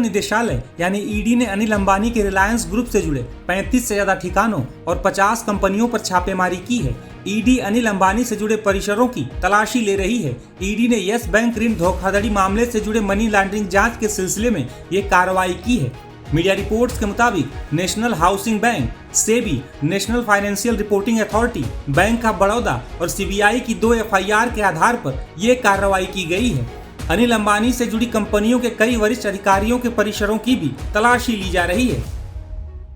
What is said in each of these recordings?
प्रवर्तन निदेशालय यानी ईडी ने अनिल अंबानी के रिलायंस ग्रुप से जुड़े 35 से ज्यादा ठिकानों और 50 कंपनियों पर छापेमारी की है। ईडी अनिल अंबानी से जुड़े परिसरों की तलाशी ले रही है। ईडी ने यस बैंक ऋण धोखाधड़ी मामले से जुड़े मनी लॉन्ड्रिंग जांच के सिलसिले में ये कार्रवाई की है। मीडिया रिपोर्ट्स के मुताबिक national housing bank, SEBI, national financial reporting authority, bank of Baroda और सीबीआई की 2 एफआईआर के आधार पर ये कार्रवाई की गई है। अनिल अंबानी से जुड़ी कंपनियों के कई वरिष्ठ अधिकारियों के परिसरों की भी तलाशी ली जा रही है।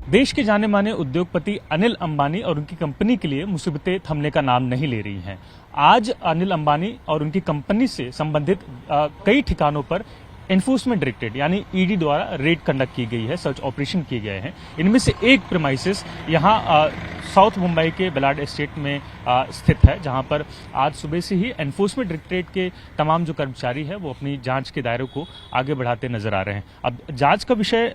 देश के जाने माने उद्योगपति अनिल अंबानी और उनकी कंपनी के लिए मुसीबतें थमने का नाम नहीं ले रही हैं। आज अनिल अंबानी और उनकी कंपनी से संबंधित कई ठिकानों पर एनफोर्समेंट डायरेक्टरेट यानी ईडी द्वारा रेड कंडक्ट की गई है, सर्च ऑपरेशन किए गए हैं। इनमें से एक प्रेमाइसिस यहाँ साउथ मुंबई के बेलाड एस्टेट में स्थित है, जहां पर आज सुबह से ही एनफोर्समेंट डायरेक्टरेट के तमाम जो कर्मचारी हैं वो अपनी जांच के दायरे को आगे बढ़ाते नजर आ रहे हैं। अब जांच का विषय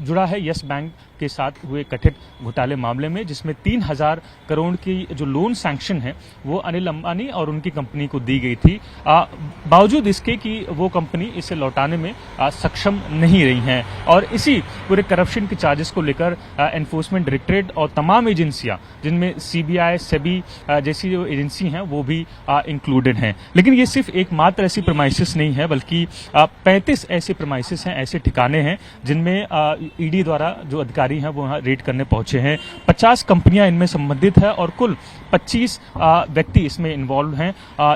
जुड़ा है यस बैंक के साथ हुए कथित घोटाले मामले में, जिसमें 3000 करोड़ की जो लोन सैंक्शन है वो अनिल अंबानी और उनकी कंपनी को दी गई थी, बावजूद इसके कि वो कंपनी इसे लौटाने में सक्षम नहीं रही हैं। और इसी पूरे करप्शन के चार्जेस को लेकर एनफोर्समेंट डायरेक्टरेट और तमाम एजेंसियां, जिनमें सीबीआई, सेबी जैसी जो एजेंसी हैं वो भी इंक्लूडेड हैं। लेकिन ये सिर्फ एकमात्र ऐसी प्रेमाइसिस नहीं है, बल्कि 35 ऐसे प्रेमाइसिस हैं, ऐसे ठिकाने हैं जिनमें ईडी द्वारा जो अधिकारी हैं वो यहाँ रेड करने पहुंचे हैं। 50 कंपनियां इनमें संबंधित है और कुल 25 व्यक्ति इसमें इन्वॉल्व हैं,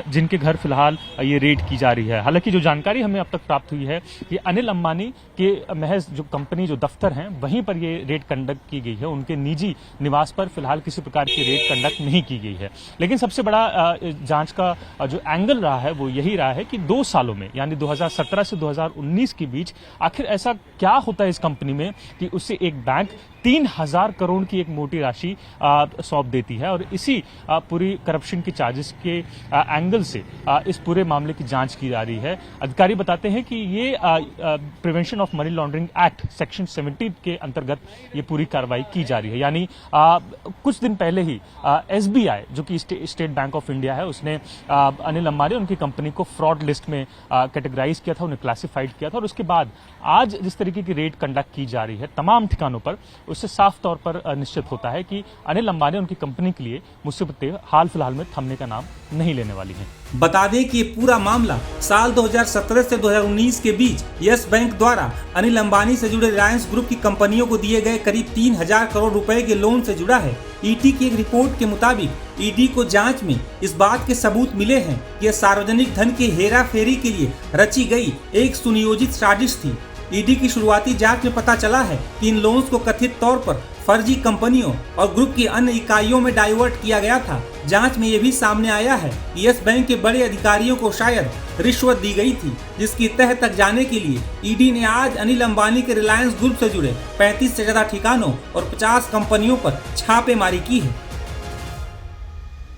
जिनके घर फिलहाल ये रेड की जा रही है। हालांकि जो जानकारी हमें अब तक प्राप्त हुई है कि अनिल अंबानी के महज जो कंपनी जो दफ्तर हैं वहीं पर ये रेड कंडक्ट की गई है, उनके निजी निवास पर फिलहाल किसी प्रकार की रेड कंडक्ट नहीं की गई है। लेकिन सबसे बड़ा जांच का जो एंगल रहा है वो यही रहा है कि 2 सालों में यानी 2017 से 2019 के बीच आखिर ऐसा क्या होता है इस कंपनी में कि उससे एक बैंक 3000 करोड़ की एक मोटी राशि सौंप देती है। और इसी पूरी करप्शन के चार्जेस के एंगल से इस पूरे मामले की जांच की जा रही है। अधिकारी बताते हैं कि ये prevention of money laundering act section 70 के अंतर्गत ये पूरी कार्रवाई की जा रही है। यानी कुछ दिन पहले ही एसबीआई, जो कि स्टेट बैंक ऑफ इंडिया है, उसने अनिल अंबानी उनकी कंपनी को फ्रॉड लिस्ट में कैटेगराइज किया था, उन्हें क्लासिफाइड किया था। और उसके बाद आज जिस तरीके की रेड कंडक्ट की जा रही है तमाम ठिकानों पर, उससे साफ तौर पर निश्चित होता है कि अनिल अंबानी उनकी कंपनी के लिए मुसीबतें हाल फिलहाल में थमने का नाम नहीं लेने वाली हैं। बता दें कि ये पूरा मामला साल 2017 से 2019 के बीच यस बैंक द्वारा अनिल अंबानी से जुड़े रिलायंस ग्रुप की कंपनियों को दिए गए करीब 3000 करोड़ रुपए के लोन से जुड़ा है। ईडी की एक रिपोर्ट के मुताबिक ईडी को जांच में इस बात के सबूत मिले हैं कि यह सार्वजनिक धन के हेरा फेरी के लिए रची गई एक सुनियोजित साजिश थी। ईडी की शुरुआती जांच में पता चला है कि इन लोन्स को कथित तौर पर फर्जी कंपनियों और ग्रुप की अन्य इकाइयों में डाइवर्ट किया गया था। जांच में यह भी सामने आया है कि यस बैंक के बड़े अधिकारियों को शायद रिश्वत दी गई थी, जिसकी तह तक जाने के लिए ईडी ने आज अनिल अंबानी के रिलायंस ग्रुप से जुड़े 35 से ज्यादा ठिकानों और 50 कंपनियों पर छापेमारी की है।